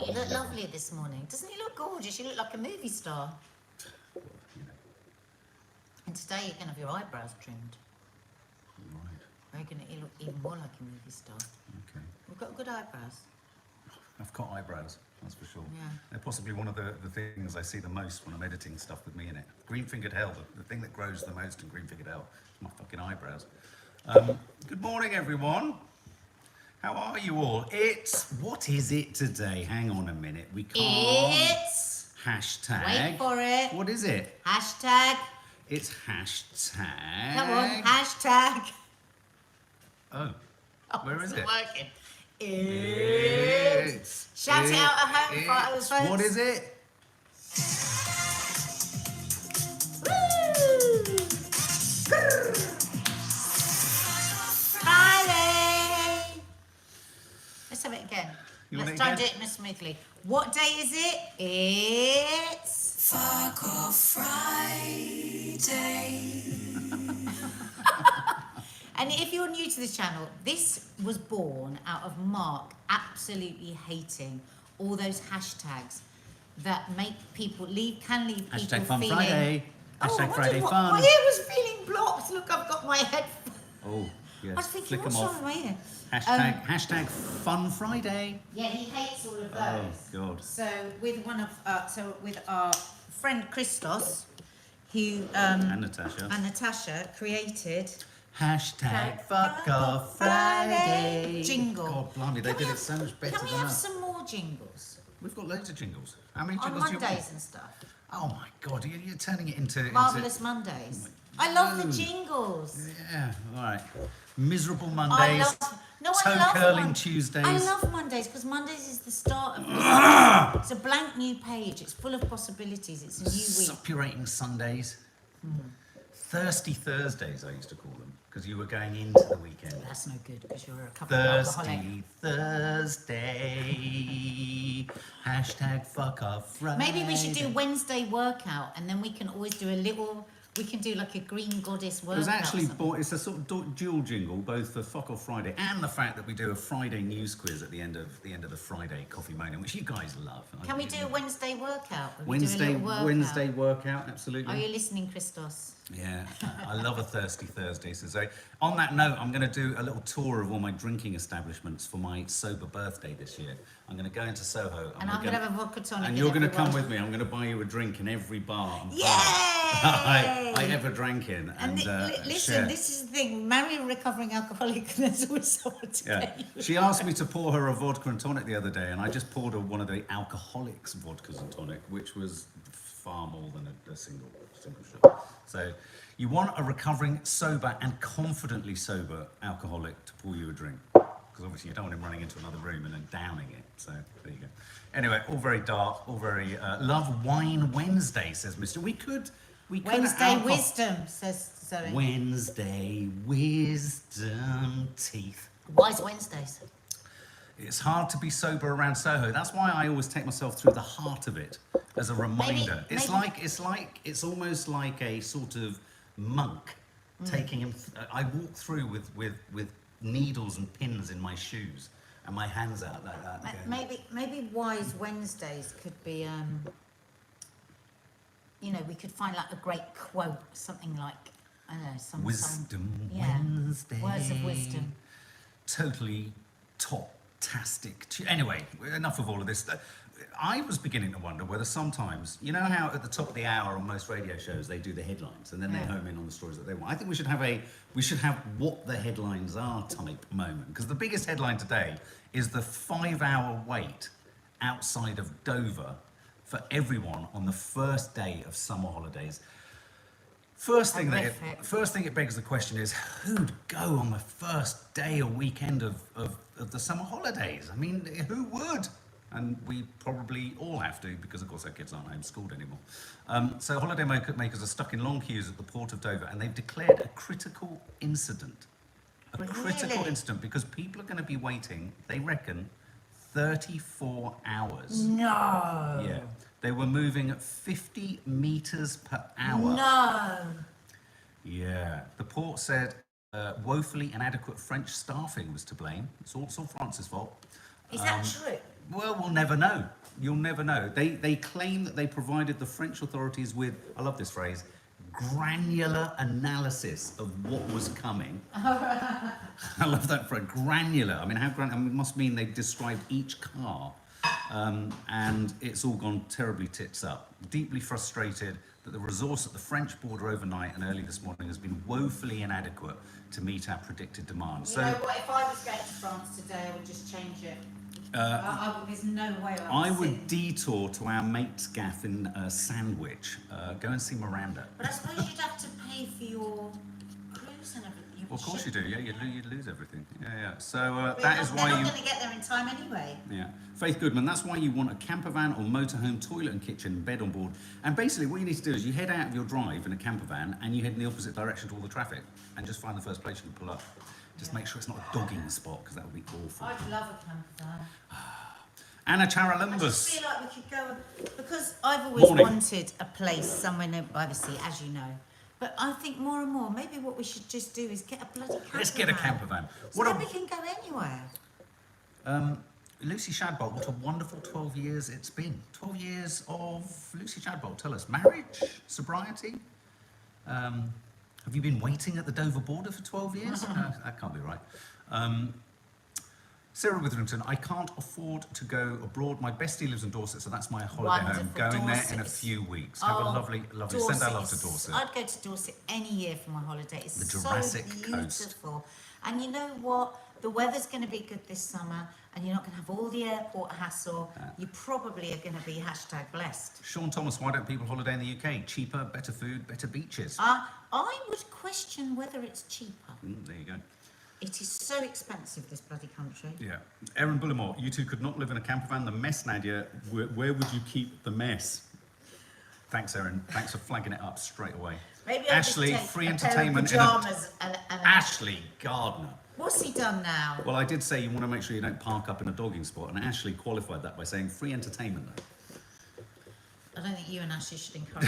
You look lovely this morning. Doesn't he look gorgeous? You look like a movie star. Well, you know. And today you're going to have your eyebrows trimmed. Right. You're going to look even more like a movie star. Okay. We've got good eyebrows. I've got eyebrows, that's for sure. Yeah. They're possibly one of the things I see the most when I'm editing stuff with me in it. Green-fingered hell, the thing that grows the most in green-fingered hell is my fucking eyebrows. Good morning, everyone. How are you all? What is it today? Hang on a minute. We can't. It's... Hashtag. Wait for it. What is it? Hashtag. It's hashtag. Come on, hashtag. Oh, where is it? Working. It's... Shout it out at home for us, folks. What is it? Friday. Let's have it again. Let's try and do again? it more smoothly. What day is it? It's... Fuck off Friday. And if you're new to the channel, this was born out of Mark absolutely hating all those hashtags that make people can leave people Hashtag Fun feeling... Friday. Hashtag Friday Fun. My ear was feeling blocked. Look, I've got my head... Oh, yes. I was thinking, Flick what's them wrong off. with my ear? Hashtag Fun Friday. Yeah, he hates all of those. Oh, God. So with with our friend Christos, who And Natasha. and Natasha created Hashtag Fuck Off Friday. jingle. God blimey, they Can we did it have- so much better Can we than have us. some more jingles We've got loads of jingles. How many on jingles do you want? Mondays and stuff? Oh my God, you're turning it into... Marvelous Mondays. I love the No. jingles. Yeah, all right. Miserable I Mondays. love. No, I toe love curling Tuesdays. I love Mondays because Mondays is the start of. It's a blank new page. It's full of possibilities. It's a new week. Suppurating Sundays. Thirsty Thursdays, I used to call them, because you were going into the weekend. That's no good because you're a couple of alcoholic. Thirsty Thursday. Hashtag Fuck Off Friday. Maybe we should do Wednesday workout, and then we can always do a little. We can do like a green goddess It workout. was actually or something. it's a sort of dual jingle, both for Fuck Off Friday and the fact that we do a Friday news quiz at the end of the Friday coffee moment, which you guys love. Can we do a Wednesday workout? Where we do a Wednesday little workout? Wednesday workout? Absolutely. Are you listening, Christos? Yeah, I love a Thirsty Thursday. So on that note, I'm going to do a little tour of all my drinking establishments for my sober birthday this year. I'm going to go into Soho. And I'm going to have a vodka tonic. And in you're going to everyone. come with me. I'm going to buy you a drink in every bar and Yay! pub I ever drank in. And And listen, share. this is the thing. Marry a recovering alcoholic, and there's always someone to Yeah. get you. She asked me to pour her a vodka and tonic the other day, and I just poured her one of the alcoholics vodkas and tonic, which was far more than a single shot. So you want a recovering sober and confidently sober alcoholic to pour you a drink, because obviously you don't want him running into another room and then downing it. So there you go. Anyway, all very dark, all very love wine Wednesday, says Mr. We could Wednesday wisdom, says Zoe. Wednesday wisdom teeth. Wise Wednesdays. It's hard to be sober around Soho. That's why I always take myself through the heart of it as a reminder. It's almost like a sort of monk taking him. I walk through with needles and pins in my shoes and my hands out like that. going, Maybe Wise Wednesdays could be, we could find like a great quote, something like, I don't know, some Wisdom yeah, Wednesday. words of wisdom. Totally top-tastic. Anyway, enough of all of this. I was beginning to wonder whether sometimes, you know how at the top of the hour on most radio shows they do the headlines and then they home in on the stories that they want. I think we should have what the headlines are type moment, because the biggest headline today is the 5-hour wait outside of Dover for everyone on the first day of summer holidays. First thing it begs the question is, who'd go on the first day or weekend of the summer holidays? I mean, who would? And we probably all have to, because of course our kids aren't homeschooled anymore. So holiday makers are stuck in long queues at the port of Dover, and they've declared a critical incident. Critical incident, because people are going to be waiting, they reckon, 34 hours. No. Yeah. They were moving at 50 meters per hour. No. Yeah. The port said woefully inadequate French staffing was to blame. It's all France's fault. Is that true? Well, we'll never know. You'll never know. They claim that they provided the French authorities with, I love this phrase, granular analysis of what was coming. I love that phrase, granular. I mean, how granular? I mean, it must mean they've described each car, and it's all gone terribly tits up. Deeply frustrated that the resource at the French border overnight and early this morning has been woefully inadequate to meet our predicted demand. You know what? If I was going to France today, I would just change it. There's no way I would detour to our mate's gaff in Sandwich, go and see Miranda. But I suppose you'd have to pay for your cruise and everything. Well, of course you do, yeah, you'd lose everything. Yeah. So that is why you're not going to get there in time anyway. Yeah. Faith Goodman, that's why you want a camper van or motorhome, toilet and kitchen, bed on board. And basically what you need to do is you head out of your drive in a camper van and you head in the opposite direction to all the traffic and just find the first place you can pull up. Just make sure it's not a dogging spot, because that would be awful. I'd love a camper van. Anna I just Charalumbus. feel like we could go, because I've always Morning. wanted a place somewhere by the sea, as you know. But I think more and more, maybe what we should just do is get a bloody camper van. Let's get a camper van. So then we can go anywhere. Lucy Shadbolt, what a wonderful 12 years it's been. 12 years of Lucy Shadbolt. Tell us, marriage, sobriety? Have you been waiting at the Dover border for 12 years? No, that can't be right. Sarah Witherington, I can't afford to go abroad. My bestie lives in Dorset, so that's my holiday home. Going there in a few weeks. Have a lovely, lovely. Send our love to Dorset. I'd go to Dorset any year for my holiday. It's The Jurassic so beautiful. And you know what? The weather's going to be good this summer, and you're not going to have all the airport hassle. You probably are going to be #blessed. Sean Thomas, why don't people holiday in the UK? Cheaper, better food, better beaches. I would question whether it's cheaper. There you go. It is so expensive, this bloody country. Yeah. Erin Bullimore, you two could not live in a camper van. The mess, Nadia. Where would you keep the mess? Thanks, Erin. Thanks for flagging it up straight away. Maybe Ashley, I'll just take free a entertainment. pair of pajamas and Ashley Gardner. What's he done now? Well, I did say you want to make sure you don't park up in a dogging spot, and Ashley qualified that by saying free entertainment. I don't think you and Ashley should encourage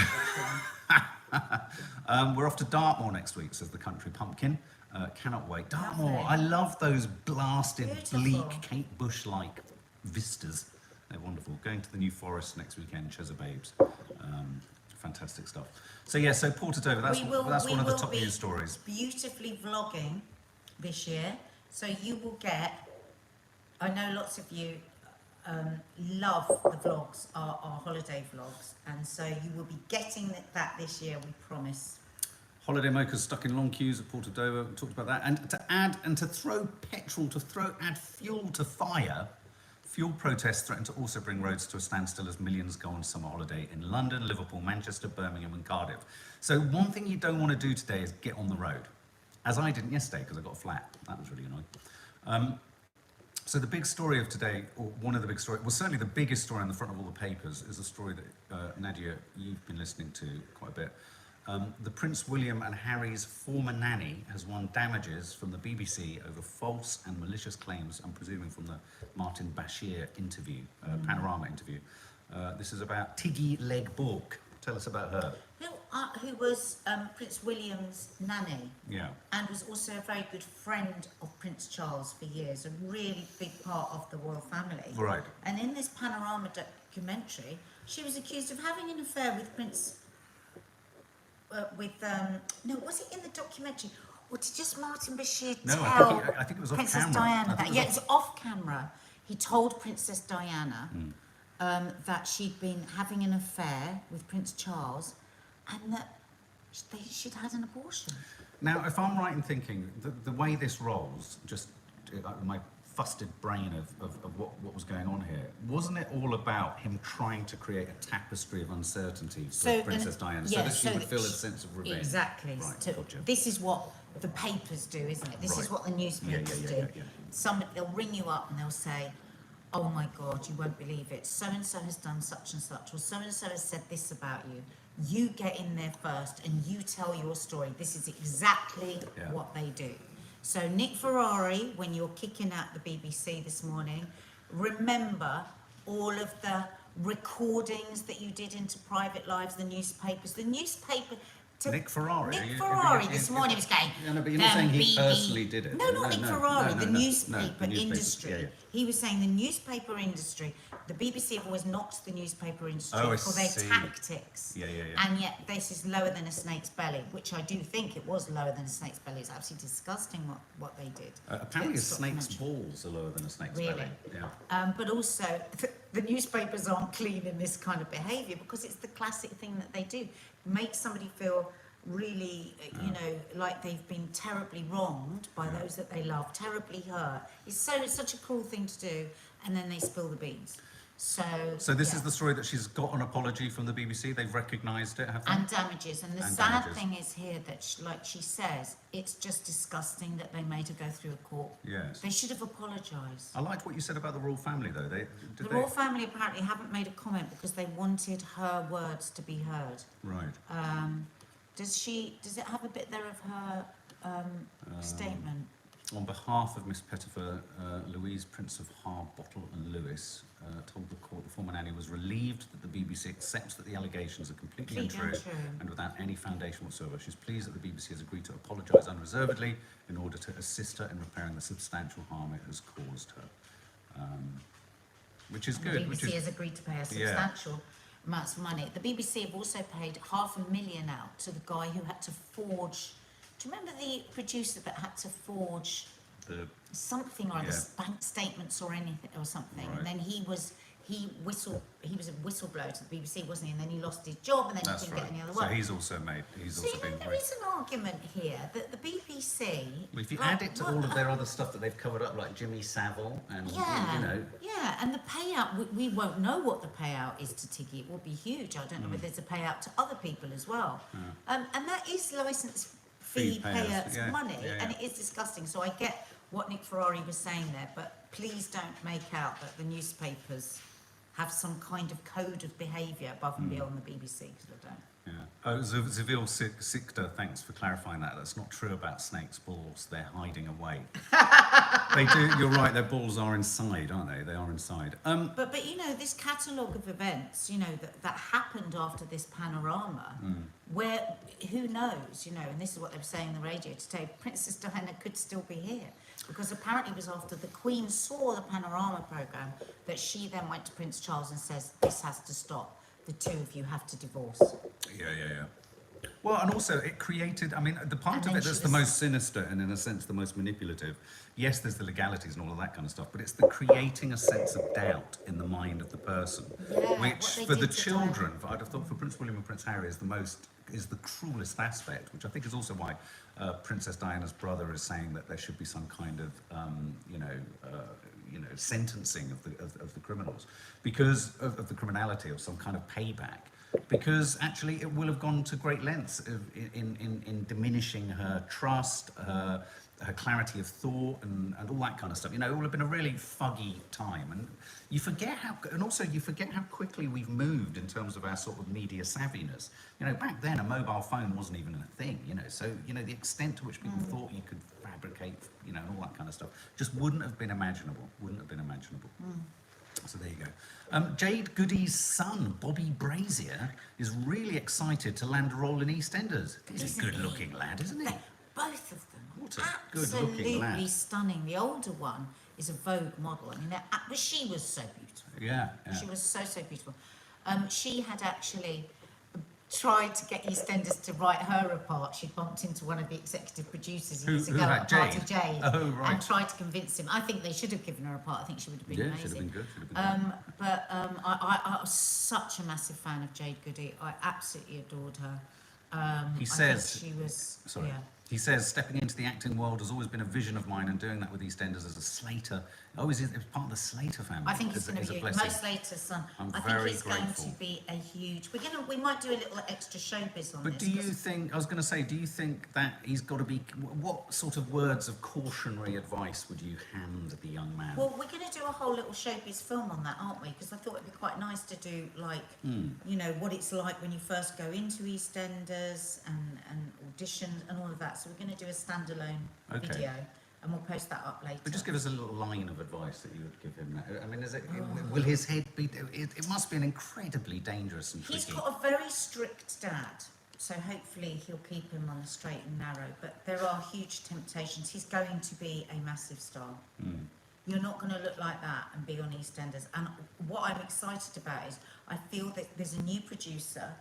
that. We're off to Dartmoor next week, says the country pumpkin. Cannot wait. Dartmoor, Lovely. I love those blasted, Beautiful. bleak, Kate Bush-like vistas. They're wonderful. Going to the New Forest next weekend, Cheshire Babes. Fantastic stuff. So yeah, so Porto Dover, that's one of the top news stories. Beautifully vlogging this year, so you will get. I know lots of you love the vlogs, our holiday vlogs, and so you will be getting that this year. We promise. Holiday makers stuck in long queues at Porto Dover. We talked about that, and to add and to throw petrol, add fuel to fire. Fuel protests threaten to also bring roads to a standstill as millions go on summer holiday in London, Liverpool, Manchester, Birmingham and Cardiff. So one thing you don't want to do today is get on the road, as I didn't yesterday because I got a flat. That was really annoying. So the big story of today, or one of the big stories, well certainly the biggest story on the front of all the papers is a story that Nadia, you've been listening to quite a bit. The Prince William and Harry's former nanny has won damages from the BBC over false and malicious claims, I'm presuming from the Martin Bashir interview, Panorama interview. This is about Tiggy Leg Bourke. Tell us about her. Who was Prince William's nanny. Yeah. And was also a very good friend of Prince Charles for years, a really big part of the royal family. Right. And in this Panorama documentary, she was accused of having an affair with Prince... no, was it in the documentary? Or did just Martin Bashir tell I think it was off Princess camera. Diana that? Yeah, it was off camera. He told Princess Diana that she'd been having an affair with Prince Charles and that she'd had an abortion. Now, if I'm right in thinking, the way this rolls, just my fusted brain of what was going on here, wasn't it all about him trying to create a tapestry of uncertainty for Princess Diana, so that she would feel a sense of revenge? Exactly. Right, gotcha. This is what the papers do, isn't it? This is what the newspapers do. They'll ring you up and they'll say, oh my God, you won't believe it. So-and-so has done such and such, or so-and-so has said this about you. You get in there first and you tell your story. This is exactly what they do. So Nick Ferrari, when you're kicking out the BBC this morning, remember all of the recordings that you did into private lives, the newspapers. The newspaper Nick Ferrari. Nick Ferrari this morning was going. No, but you're not saying he personally did it. No, not Nick Ferrari. The newspaper the industry. Yeah, yeah. He was saying the newspaper industry. The BBC have always knocked the newspaper industry Oh, I for their see. tactics. Yeah. And yet this is lower than a snake's belly, which I do think it was lower than a snake's belly. It's absolutely disgusting what they did. Apparently, a It's snake's documentary. balls are lower than a snake's Really? belly. Yeah. But also, the newspapers aren't clean in this kind of behaviour because it's the classic thing that they do. Make somebody feel really, you know, like they've been terribly wronged by those that they love, terribly hurt. It's such a cruel thing to do, and then they spill the beans. So this is the story that she's got an apology from the BBC. They've recognised it, have they? and damages. And the And sad damages. thing is here that, like she says, it's just disgusting that they made her go through a court. Yes. They should have apologised. I liked what you said about the royal family, though. The royal family apparently haven't made a comment because they wanted her words to be heard. Right. Does it have a bit there of her statement? On behalf of Miss Pettifer, Louise, Prince of Harbottle and Lewis told the court the former nanny was relieved that the BBC accepts that the allegations are completely untrue and without any foundation whatsoever. She's pleased that the BBC has agreed to apologise unreservedly in order to assist her in repairing the substantial harm it has caused her. Which is good. The BBC has agreed to pay a substantial amounts of money. The BBC have also paid £500,000 out to the guy who had to forge. Do you remember the producer that had to forge something or other, bank statements or anything or something? Right. And then he was a whistleblower to the BBC, wasn't he? And then he lost his job, and then he couldn't get any other work. So he's also been. There is an argument here that the BBC. Well, if you add it to all of their other stuff that they've covered up, like Jimmy Savile and you know. Yeah, and the payout, we won't know what the payout is to Tiggy. It will be huge. I don't know whether there's a payout to other people as well. And that is licence fee payers' money, and it is disgusting. So I get what Nick Ferrari was saying there, but please don't make out that the newspapers have some kind of code of behaviour above and beyond the BBC, because they don't. Yeah. Oh, Zavil Sikta, thanks for clarifying that. That's not true about snakes' balls. They're hiding away. They do. You're right. Their balls are inside, aren't they? They are inside. But you know, this catalogue of events, you know, that happened after this panorama, where who knows, you know, and this is what they were saying on the radio today. Princess Diana could still be here because apparently it was after the Queen saw the panorama programme that she then went to Prince Charles and says, "This has to stop. The two of you have to divorce." Yeah. Well, and also it created, I mean, the part And of then it that's she the was- most sinister and in a sense the most manipulative, yes, there's the legalities and all of that kind of stuff, but it's the creating a sense of doubt in the mind of the person, Yeah, which what they for the did to children, I'd have thought for Prince William and Prince Harry is the cruelest aspect, which I think is also why Princess Diana's brother is saying that there should be some kind of, sentencing of the criminals because of the criminality or some kind of payback. Because actually it will have gone to great lengths in diminishing her trust, her clarity of thought and all that kind of stuff. You know, it will have been a really fuggy time. And you forget how quickly we've moved in terms of our sort of media savviness. You know, back then a mobile phone wasn't even a thing, you know. So, you know, the extent to which people thought you could fabricate, you know, and all that kind of stuff just wouldn't have been imaginable. So there you go. Jade Goody's son, Bobby Brazier, is really excited to land a role in EastEnders. He's a good-looking lad, isn't he? Both of them. What a good-looking lad. Absolutely stunning. The older one is a Vogue model. I mean, but she was so beautiful. Yeah. She was so beautiful. She had actually tried to get EastEnders to write her a part. She bumped into one of the executive producers years ago at Party Jade, oh, right. and tried to convince him. I think they should have given her a part. I think she would have been amazing. Should have been good. I was such a massive fan of Jade Goody. I absolutely adored her. He says, I think she was. sorry. Yeah. He says, stepping into the acting world has always been a vision of mine, and doing that with EastEnders as a Slater. Oh, it was part of the Slater family. I think he's going to be blessing. Mo Slater's son. I'm I very think he's grateful. going to be a huge. We might do a little extra showbiz on But this. do you think, I was going to say, do you think that he's got to be, what sort of words of cautionary advice would you hand the young man? Well, we're going to do a whole little showbiz film on that, aren't we? Because I thought it'd be quite nice to do, like, you know, what it's like when you first go into EastEnders and auditions and all of that. So we're going to do a standalone video, and we'll post that up later. But just give us a little line of advice that you would give him. I mean, will his head be, it must be an incredibly dangerous and tricky... He's got a very strict dad. so hopefully he'll keep him on the straight and narrow. But there are huge temptations. He's going to be a massive star. You're not going to look like that and be on EastEnders. And what I'm excited about is I feel that there's a new producer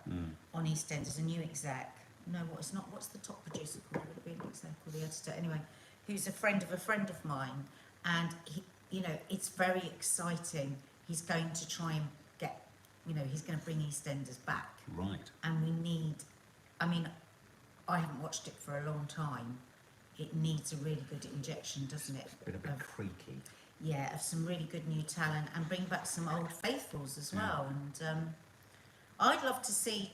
on EastEnders, a new exec. No, it's not. What's the top producer called? Would it be an exec or the editor? Anyway, who's a friend of mine. And, he, you know, it's very exciting. He's going to try and get, you know, he's going to bring EastEnders back. Right. And we need, I mean, I haven't watched it for a long time. It needs a really good injection, doesn't it? Bit a bit creaky. Yeah, of some really good new talent and bring back some old faithfuls as well. And I'd love to see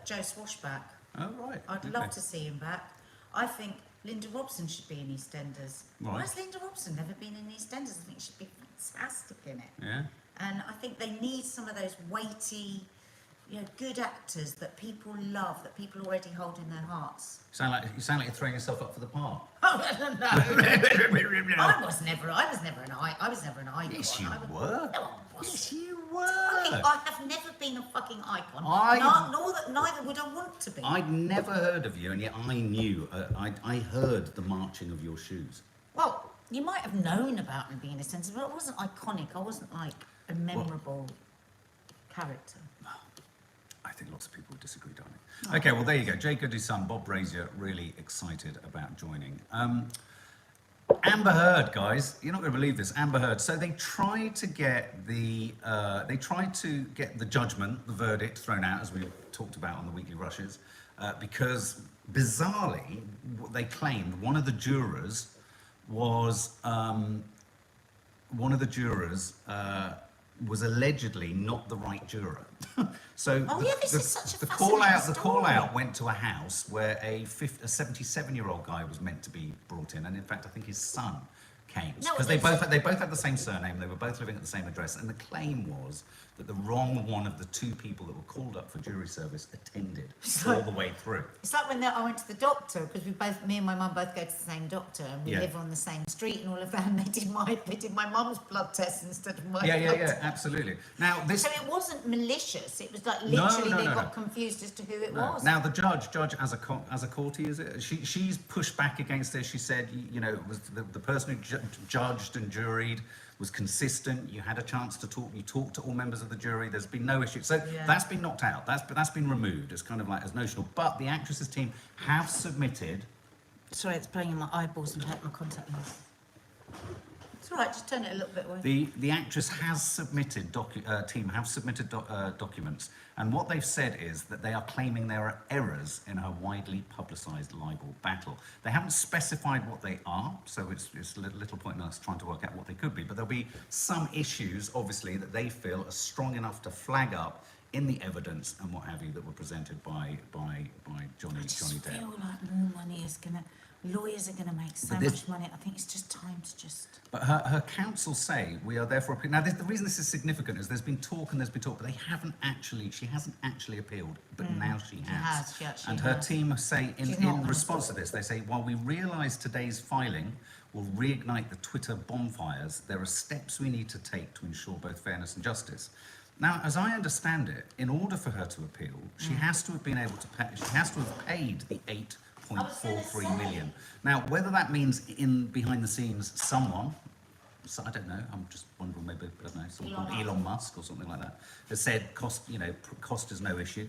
Joe Swash back. Oh, right. I'd love to see him back. I think Linda Robson should be in EastEnders. Right. Why has Linda Robson never been in EastEnders? I think she'd be fantastic in it. Yeah. And I think they need some of those weighty, you know, good actors that people love, that people already hold in their hearts. You sound like you're throwing yourself up for the part. Oh no! I was never an icon. Yes, you No, were. I wasn't. Yes, you I were. have never been a fucking icon. Neither would I want to be. I'd never heard of you, and yet I knew. I heard the marching of your shoes. Well, you might have known about me being a sense, but I wasn't iconic. I wasn't like a memorable character. I think lots of people would disagree, darling. Okay, well, there you go. Jade, Goody's son, Bob Brazier, really excited about joining. Amber Heard, guys, you're not going to believe this. Amber Heard. So they tried to get the judgment, the verdict thrown out, as we talked about on the Weekly Rushes, because bizarrely, they claimed one of the jurors was allegedly not the right juror. So this is such a the fascinating call out story. went to a house where a 77-year-old guy was meant to be brought in, and in fact I think his son came, because they both had the same surname, they were both living at the same address, and the claim was that the wrong one of the two people that were called up for jury service attended all the way through. It's like when I went to the doctor, because me and my mum both go to the same doctor, and we live on the same street and all of that, and they did my mum's blood test instead of my blood test. Absolutely. Now this. So it wasn't malicious. It was like literally they got confused as to who it was. Now the judge as a courtie, is it? She's pushed back against this. She said, you know, it was the person who judged and juried was consistent. You had a chance to talk. You talked to all members of the jury. There's been no issue. So that's been knocked out. That's been removed. It's kind of like as notional. But the actresses team have submitted. Sorry, it's playing in my eyeballs and hurt my contact lens. It's all right. Just turn it a little bit away. The actress has submitted documents, and what they've said is that they are claiming there are errors in her widely publicised libel battle. They haven't specified what they are, so it's a little point in us trying to work out what they could be. But there'll be some issues, obviously, that they feel are strong enough to flag up in the evidence and what have you that were presented by Johnny Depp. I feel like more money is gonna. Lawyers are going to make so much money. I think it's just time to just... But her counsel say we are therefore appealing. Now, the reason this is significant is there's been talk, but she hasn't actually appealed, but now she has. She actually and her team say, in response to this, they say, while we realise today's filing will reignite the Twitter bonfires, there are steps we need to take to ensure both fairness and justice. Now, as I understand it, in order for her to appeal, she has to have been able to pay, she has to have paid the 8.43 million. Now, whether that means behind the scenes someone, so I don't know, I'm just wondering, maybe, I don't know, someone called Elon Musk or something like that, has said cost is no issue.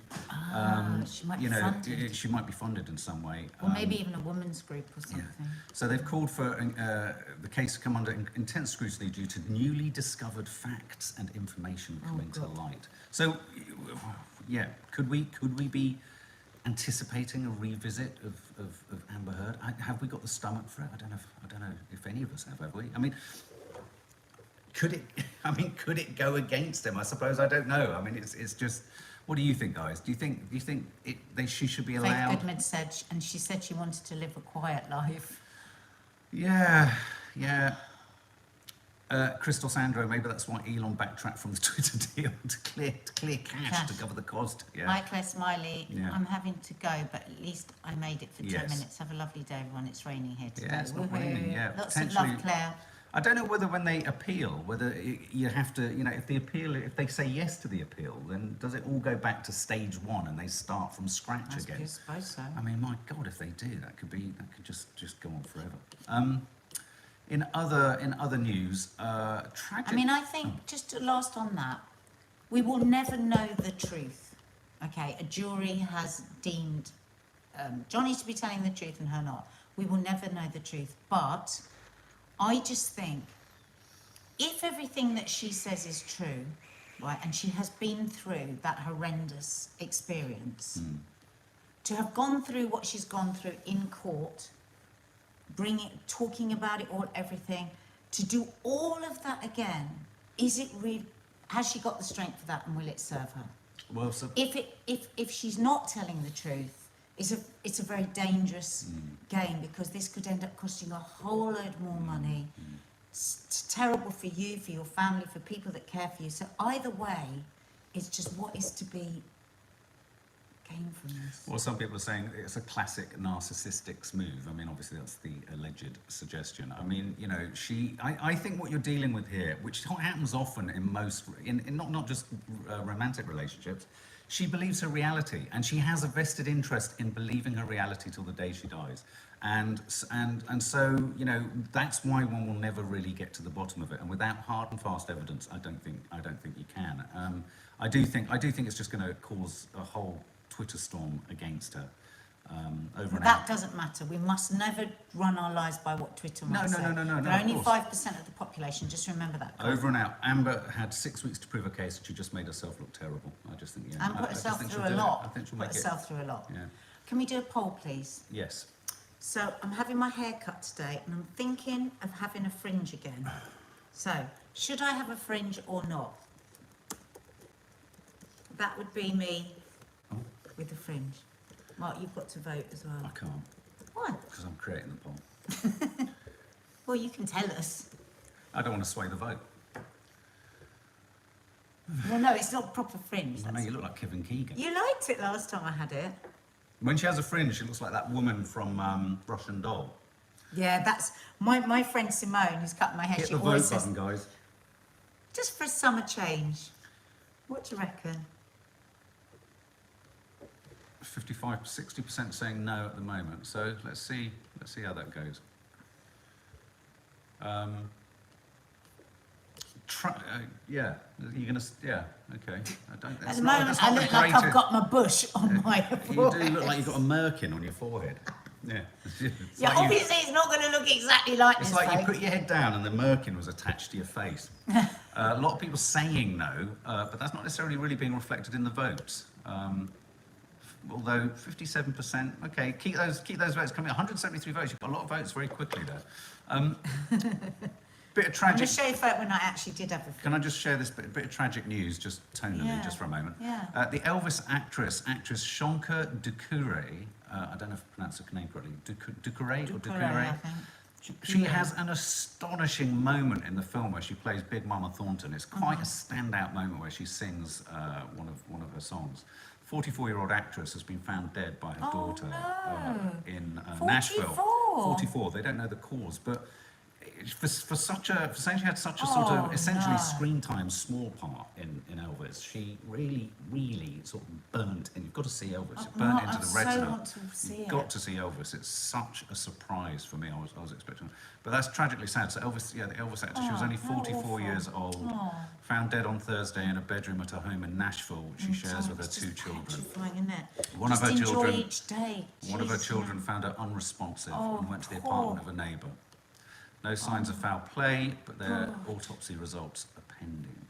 She might be funded. She might be funded in some way. Or maybe even a women's group or something. Yeah. So they've called for the case to come under intense scrutiny due to newly discovered facts and information coming to light. So, yeah, could we be anticipating a revisit of Amber Heard? Have we got the stomach for it? I don't know if any of us have we? I mean, could it go against him? I suppose, I don't know. I mean, it's just. What do you think, guys? Do you think she should be allowed? Faith Goodman said, and she said she wanted to live a quiet life. Yeah. Crystal Sandro, maybe that's why Elon backtracked from the Twitter deal to clear cash to cover the cost. Yeah. Hi, Claire Smiley. Yeah. I'm having to go, but at least I made it for 10 minutes. Have a lovely day, everyone. It's raining here today. Yeah, it's not raining. Yeah, lots of love, Claire. I don't know whether when they appeal, whether you have to, you know, if they say yes to the appeal, then does it all go back to stage one and they start from scratch again? I suppose so. I mean, my God, if they do, that could just go on forever. In other news, tragic. I mean, I think just to last on that, we will never know the truth. Okay, a jury has deemed Johnny to be telling the truth and her not. We will never know the truth, but I just think if everything that she says is true, right, and she has been through that horrendous experience, to have gone through what she's gone through in court, talking about it all, everything, to do all of that again, is it really, has she got the strength for that, and will it serve her? Well, so If she's not telling the truth, it's a very dangerous game, because this could end up costing a whole load more money. It's terrible for you, for your family, for people that care for you. So either way, it's just what is to be gained from this. Well, some people are saying it's a classic narcissistic move. I mean, obviously that's the alleged suggestion. I mean, you know, I think what you're dealing with here, which happens often in most, in not just romantic relationships, she believes her reality, and she has a vested interest in believing her reality till the day she dies. And so, you know, that's why one will never really get to the bottom of it. And without hard and fast evidence, I don't think you can. I do think it's just going to cause a whole Twitter storm against her. That doesn't matter. We must never run our lives by what Twitter might say. No. They're only 5% of the population. Just remember that. Over and out. Amber had 6 weeks to prove a case, and she just made herself look terrible. I just think, And put herself through a lot. I think she'll make it. Yeah. Can we do a poll, please? Yes. So I'm having my hair cut today, and I'm thinking of having a fringe again. So should I have a fringe or not? That would be me with the fringe. Mark, you've got to vote as well. I can't. Why? Because I'm creating the poll. Well, you can tell us. I don't want to sway the vote. Well, no, it's not proper fringe. I know you look like Kevin Keegan. You liked it last time I had it. When she has a fringe, she looks like that woman from Russian Doll. Yeah, that's my friend Simone, who's cut my hair. Hit She the always vote says, button, guys. just for a summer change. What do you reckon? 60% saying no at the moment. So let's see how that goes. Yeah, you're gonna. Yeah, okay. At the moment, I look like I've got my bush on my forehead. You do look like you've got a merkin on your forehead. Yeah. Yeah, like obviously it's not going to look exactly like this. It's like you folks. put your head down and the merkin was attached to your face. A lot of people saying no, but that's not necessarily really being reflected in the votes. Although 57%, okay, keep those votes coming. 173 votes. You've got a lot of votes very quickly there. Bit of tragic. I'm going to show you a photo when I actually did have a fringe. Can I just share this bit of tragic news, just tonally, just for a moment? Yeah. The Elvis actress Shonka Dukure, I don't know if I pronounced her name correctly, Dukure or Dukure? I think. She has an astonishing moment in the film where she plays Big Mama Thornton. It's quite a standout moment where she sings one of her songs. 44-year-old actress has been found dead by her daughter in Nashville. 44. They don't know the cause, but for saying she had such a sort of essentially screen time small part in Elvis, she really sort of burnt, and you've got to see Elvis. It burnt into the retina. Want to see You've got to see Elvis. It's such a surprise for me. I was expecting, but that's tragically sad. So Elvis, the Elvis actor, she was only 44 years old, found dead on Thursday in a bedroom at her home in Nashville, which she shares with her two children. One of her children found her unresponsive and went to the apartment of a neighbour. No signs of foul play, but their autopsy results are pending.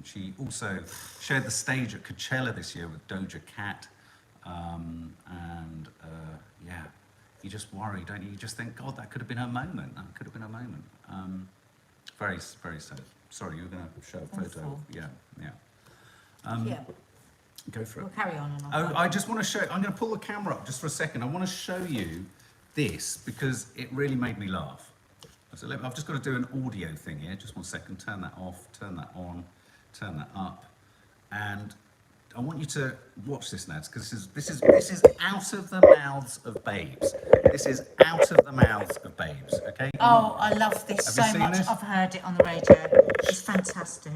She also shared the stage at Coachella this year with Doja Cat. You just worry, don't you? You just think, God, that could have been her moment. That could have been her moment. Very, very sad. Sorry, you were going to show a photo. Yeah. Go for it. We'll carry on. I just want to show, I'm going to pull the camera up just for a second. I want to show you this because it really made me laugh. So I've just got to do an audio thing here. Just 1 second. Turn that off, turn that on, turn that up. And I want you to watch this, Nads, because this is out of the mouths of babes. This is out of the mouths of babes, okay? Oh, I love this Have so you seen much. this? I've heard it on the radio. It's fantastic.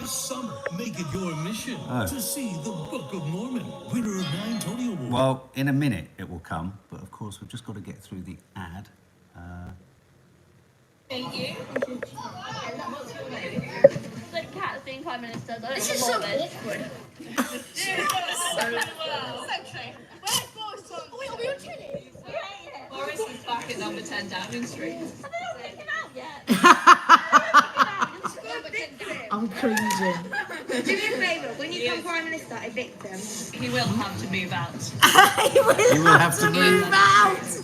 This summer, make it your mission to see the Book of Mormon, winner of 9 Tony Awards. Well, in a minute it will come, but of course we've just got to get through the ad. Thank you. The cat's being Prime Minister. This is so awkward. Where's Boris Johnson? Wait, are we on telly? Boris is back at number 10 Downing Street. Have they not taken out yet? I'm cringing. Do me a favour, when you become Prime Minister, evict them. He will have to move out. You will have to move out.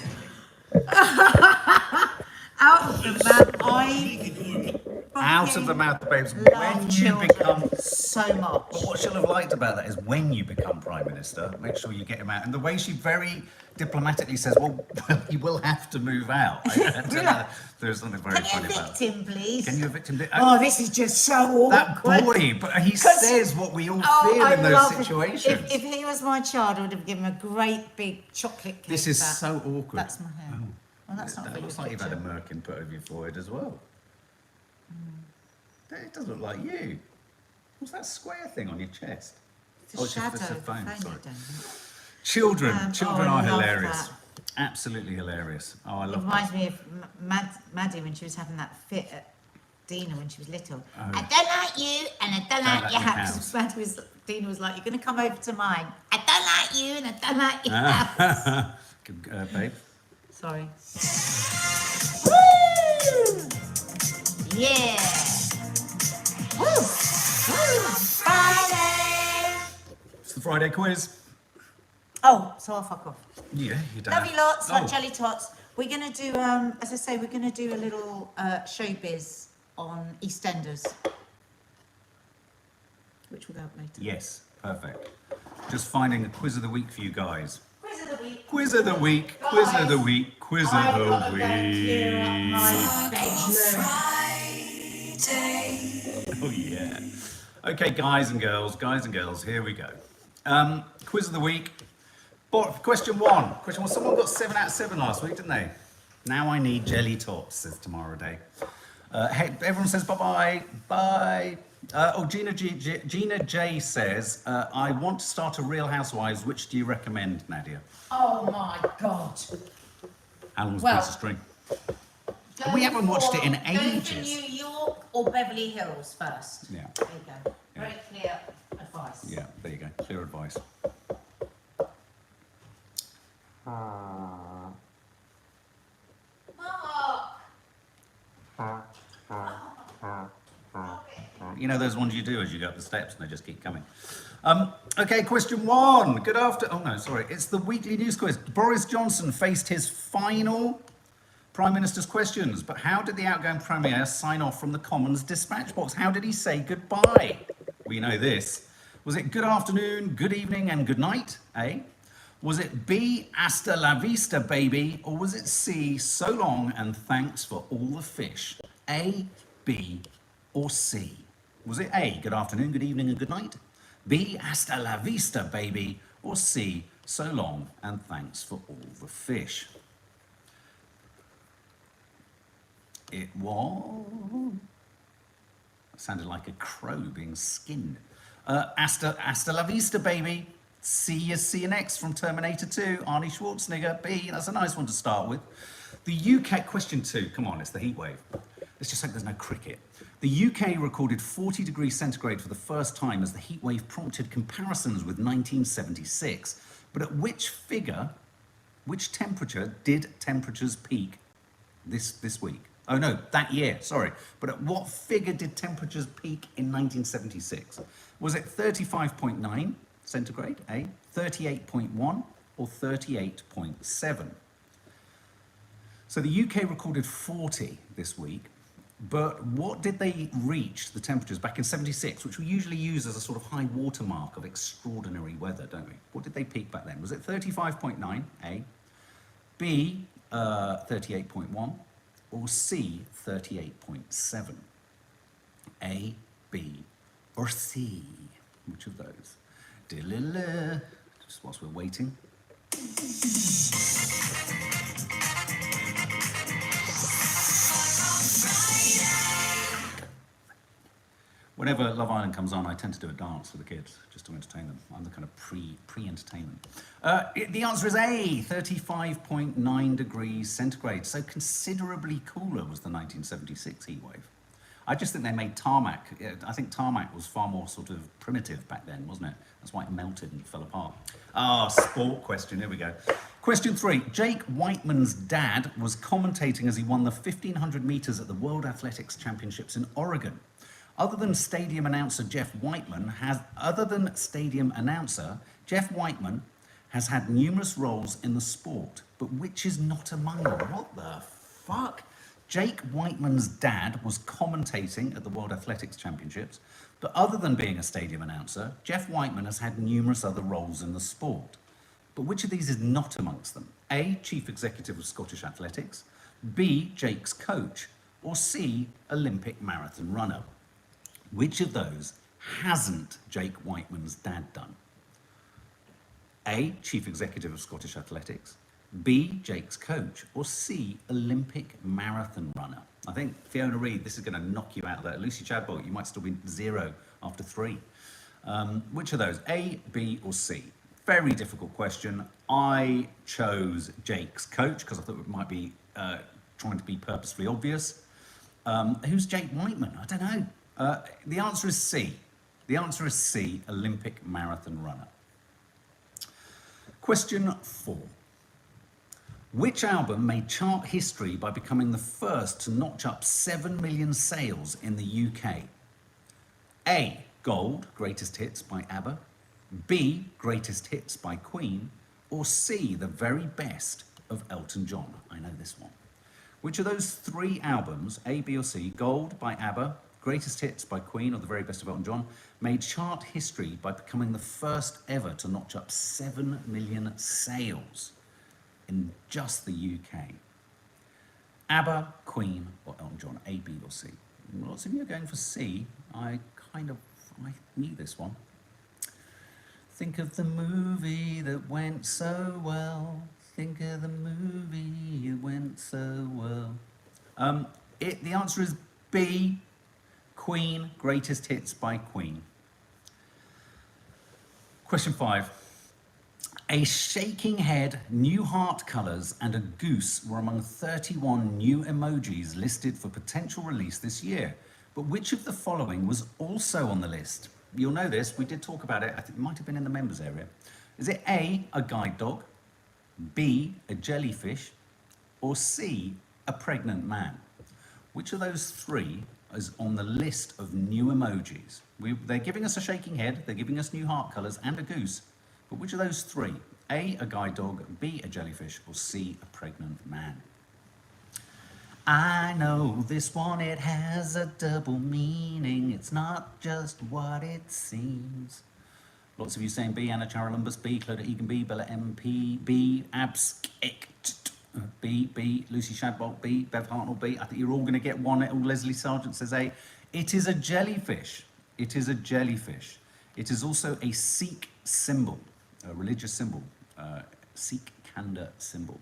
Out of the mouth. out of the mouth of babes Love when you children become. so much. But what she'll have liked about that is when you become Prime Minister, make sure you get him out. And the way she very diplomatically says, well, you will have to move out. There's something very Can you funny about evict that. him, please? Can you evict him? Oh, this is just so That awkward. boy, but he 'Cause- says what we all Oh, feel I in those love it. situations. If he was my child, I would have given him a great big chocolate cake. This is back. so awkward. That's my hair. Well, that's not That really looks a like you've had a picture. merkin put over your forehead as well. It does look like you. What's that square thing on your chest? It's a Oh, it's shadow. just a the phone, phone sorry. you're doing. Children Oh, are I love hilarious. that. Absolutely hilarious. Oh, I It love reminds that. me of Maddie when she was having that fit at Dina when she was little. Oh. I don't like you and I don't like like your your house. house. Dina was like, you're going to come over to mine. I don't like you and I don't like your Ah. house. Good, babe. Sorry. Woo! Yeah. Woo! Woo! Friday. It's the Friday quiz. Oh, so I'll fuck off. Yeah, you don't. Love you lots, like Oh. jelly tots. We're going to do, as I say, we're going to do a little showbiz on EastEnders, which will go up later. Yes, perfect. Just finding a quiz of the week for you guys. Quiz of the week. Quiz of the week, quiz of the week, quiz of I've the got to go clear up week. my bedroom. Oh yeah. Okay, guys and girls, here we go. Quiz of the week. Question one. Someone got 7 out of 7 last week, didn't they? Now I need jelly tots, says Tomorrow Day. Hey, everyone says bye-bye. Bye. Gina J says, I want to start a Real Housewives. Which do you recommend, Nadia? Oh my God. How long's Well, a piece of string? We haven't watched it in Going for ages. New York or Beverly Hills first? Yeah. There you go. Very clear advice. Yeah, there you go. Clear advice. You know those ones you do as you go up the steps and they just keep coming. Okay, question one. Good after. Oh no, sorry. It's the weekly news quiz. Boris Johnson faced his final Prime Minister's questions, but how did the outgoing Premier sign off from the Commons dispatch box? How did he say goodbye? We know this. Was it good afternoon, good evening, and good night? A. Was it B, hasta la vista, baby? Or was it C, so long and thanks for all the fish? A, B, or C? Was it A, good afternoon, good evening, and good night? B, hasta la vista, baby? Or C, so long and thanks for all the fish? It was... Sounded like a crow being skinned. Hasta la vista, baby. See you next from Terminator 2, Arnie Schwarzenegger. B, that's a nice one to start with. The UK, question 2, come on, it's the heat wave. Let's just hope there's no cricket. The UK recorded 40 degrees centigrade for the first time as the heat wave prompted comparisons with 1976. But at which temperature did temperatures peak this week? Oh no, that year, sorry. But at what figure did temperatures peak in 1976? Was it 35.9 centigrade, A, 38.1, or 38.7? So the UK recorded 40 this week, but what did they reach, the temperatures, back in 76, which we usually use as a sort of high watermark of extraordinary weather, don't we? What did they peak back then? Was it 35.9, A, B, 38.1, or C, 38.7? A, B, or C? Which of those? Just whilst we're waiting. Whenever Love Island comes on, I tend to do a dance for the kids, just to entertain them. I'm the kind of pre-entertainment. The answer is A, 35.9 degrees centigrade. So considerably cooler was the 1976 heatwave. I just think they made tarmac. I think tarmac was far more sort of primitive back then, wasn't it? That's why it melted and fell apart. Sport question, here we go. Question 3. Jake Whiteman's dad was commentating as he won the 1500 meters at the World Athletics Championships in Oregon. Other than stadium announcer Jeff Whiteman has had numerous roles in the sport, but which is not among them? What the fuck? Jake Whiteman's dad was commentating at the World Athletics Championships, but other than being a stadium announcer, Jeff Whiteman has had numerous other roles in the sport. But which of these is not amongst them? A, Chief Executive of Scottish Athletics, B, Jake's coach, or C, Olympic marathon runner? Which of those hasn't Jake Whiteman's dad done? A, Chief Executive of Scottish Athletics, B, Jake's coach, or C, Olympic marathon runner? I think, Fiona Reid, this is going to knock you out there. Lucy Chadbolt, you might still be 0 after 3. Which of those, A, B, or C? Very difficult question. I chose Jake's coach because I thought it might be trying to be purposefully obvious. Who's Jake Whiteman? I don't know. The answer is C. The answer is C, Olympic marathon runner. Question 4. Which album made chart history by becoming the first to notch up 7 million sales in the UK? A, Gold, Greatest Hits by ABBA, B, Greatest Hits by Queen, or C, The Very Best of Elton John? I know this one. Which of those 3 albums, A, B, or C, Gold by ABBA, Greatest Hits by Queen, or The Very Best of Elton John, made chart history by becoming the first ever to notch up 7 million sales in just the UK? ABBA, Queen, or Elton John? A, B, or C? Lots of you are going for C. I knew this one. Think of the movie that went so well. Think of the movie that went so well. The answer is B, Queen, Greatest Hits by Queen. Question 5. A shaking head, new heart colours, and a goose were among 31 new emojis listed for potential release this year. But which of the following was also on the list? You'll know this, we did talk about it, I think it might have been in the members area. Is it A, a guide dog, B, a jellyfish, or C, a pregnant man? Which of those 3 is on the list of new emojis? They're giving us a shaking head, they're giving us new heart colours, and a goose. But which of those 3? A, a guide dog, B, a jellyfish, or C, a pregnant man? I know this one, it has a double meaning. It's not just what it seems. Lots of you saying B, Anna Charalumbus, B, Clodagh Egan, B, Bella MP, B, Abs, B, Lucy Shadbolt, B, Bev Hartnell, B. I think you're all going to get one. Leslie Sargent says A. It is a jellyfish. It is a jellyfish. It is also a Sikh symbol, a religious symbol, Sikh Kanda symbol.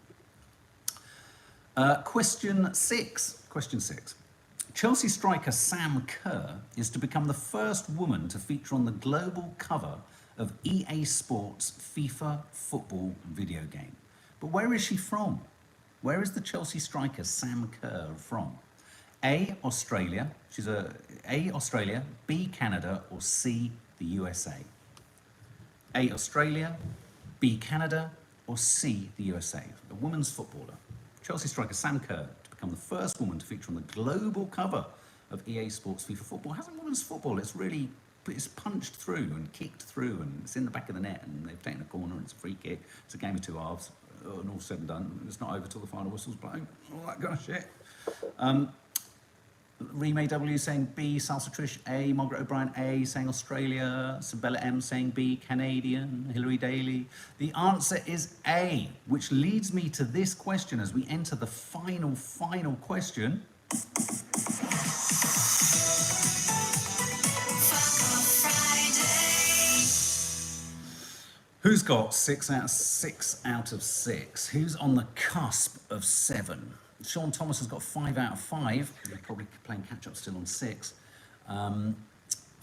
Question 6. Chelsea striker Sam Kerr is to become the first woman to feature on the global cover of EA Sports FIFA football video game. But where is she from? Where is the Chelsea striker Sam Kerr from? A, Australia. She's A, Australia, B, Canada, or C, the USA? A, Australia, B, Canada, or C, the USA? A women's footballer. Chelsea striker Sam Kerr to become the first woman to feature on the global cover of EA Sports FIFA football. Hasn't women's football, it's punched through and kicked through and it's in the back of the net and they've taken a corner and it's a free kick. It's a game of 2 halves and all said and done. It's not over till the final whistle's blown. All that kind of shit. Remay W saying B, Salsa Trish A, Margaret O'Brien A, saying Australia, Sabella M saying B, Canadian, Hilary Daly. The answer is A, which leads me to this question as we enter the final question. Who's got 6 out of 6? Who's on the cusp of 7? Sean Thomas has got 5 out of 5. They're probably playing catch-up still on 6.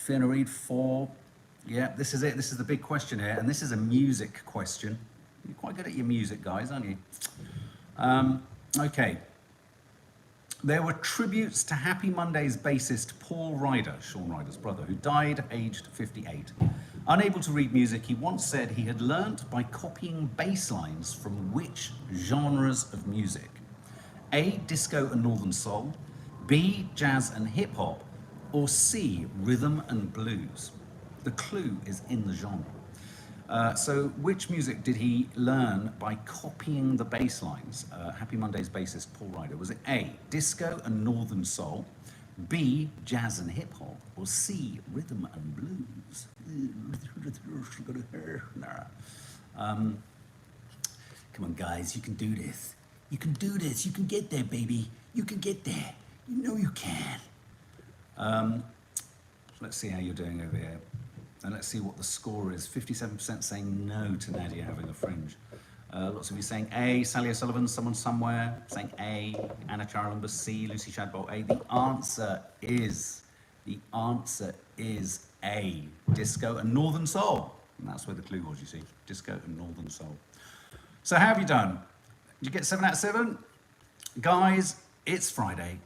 Fiona Reed, 4. Yeah, this is it. This is the big question here, and this is a music question. You're quite good at your music, guys, aren't you? Okay. There were tributes to Happy Mondays bassist Paul Ryder, Shaun Ryder's brother, who died aged 58. Unable to read music, he once said he had learnt by copying bass lines from which genres of music? A, disco and northern soul, B, jazz and hip hop, or C, rhythm and blues? The clue is in the genre. So which music did he learn by copying the bass lines? Happy Mondays bassist Paul Ryder. Was it A, disco and northern soul, B, jazz and hip hop, or C, rhythm and blues? Come on, guys, you can do this. You can do this. You can get there, baby. You can get there. You know you can. Let's see how you're doing over here. And let's see what the score is. 57% saying no to Nadia having a fringe. Lots of you saying A, Sally O'Sullivan, someone somewhere, saying A, Anna Charlenber, C, Lucy Shadbolt, A. The answer is A, disco and northern soul. And that's where the clue was, you see, disco and northern soul. So how have you done? Did you get 7 out of 7? Guys, it's Friday.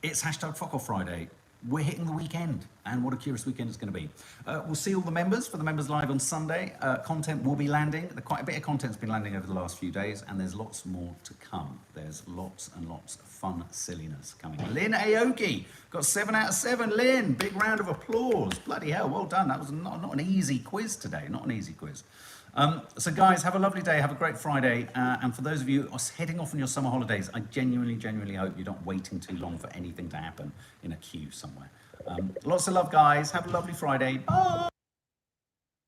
It's hashtag Fuck Off Friday. We're hitting the weekend, and what a curious weekend it's going to be. We'll see all the members for the Members Live on Sunday. Content will be landing. Quite a bit of content's been landing over the last few days, and there's lots more to come. There's lots and lots of fun silliness coming. Lynn Aoki got 7 out of 7. Lynn, big round of applause. Bloody hell, well done. That was not an easy quiz today, not an easy quiz. So guys, have a lovely day, have a great Friday, and for those of you heading off on your summer holidays, I genuinely hope you're not waiting too long for anything to happen in a queue somewhere. Lots of love, guys. Have a lovely Friday. Bye!